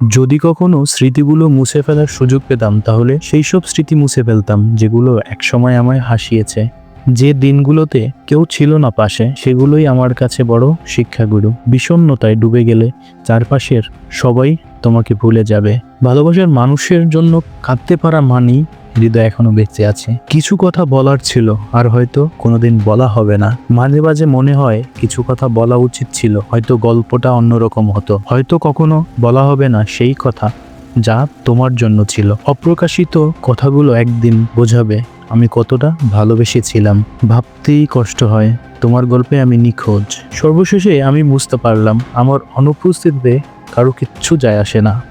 যদি কখনো স্মৃতিগুলো মুছে ফেলার সুযোগ পেতাম তাহলে সেই সব স্মৃতি মুছে ফেলতাম যেগুলো একসময় আমায় হাসিয়েছে। যে দিনগুলোতে কেউ ছিল না পাশে, সেগুলোই আমার কাছে বড় শিক্ষাগুরু। বিষণ্ণতায় ডুবে গেলে চারপাশের সবাই তোমাকে ভুলে যাবে। ভালোবাসার মানুষের জন্য কাঁদতে পারা মানেই হৃদয় এখনো বেঁচে আছে। কিছু কথা বলার ছিল, আর হয়তো কোনোদিন বলা হবে না। মাঝে মাঝে মনে হয় কিছু কথা বলা উচিত ছিল, হয়তো গল্পটা অন্যরকম হতো। হয়তো কখনো বলা হবে না সেই কথা যা তোমার জন্য ছিল। অপ্রকাশিত কথাগুলো একদিন বোঝাবে আমি কতটা ভালোবেসেছিলাম। ভাবতেই কষ্ট হয় তোমার গল্পে আমি নিখোঁজ। সর্বশেষে আমি বুঝতে পারলাম আমার অনুপস্থিতিতে কারো কিচ্ছু যায় আসে না।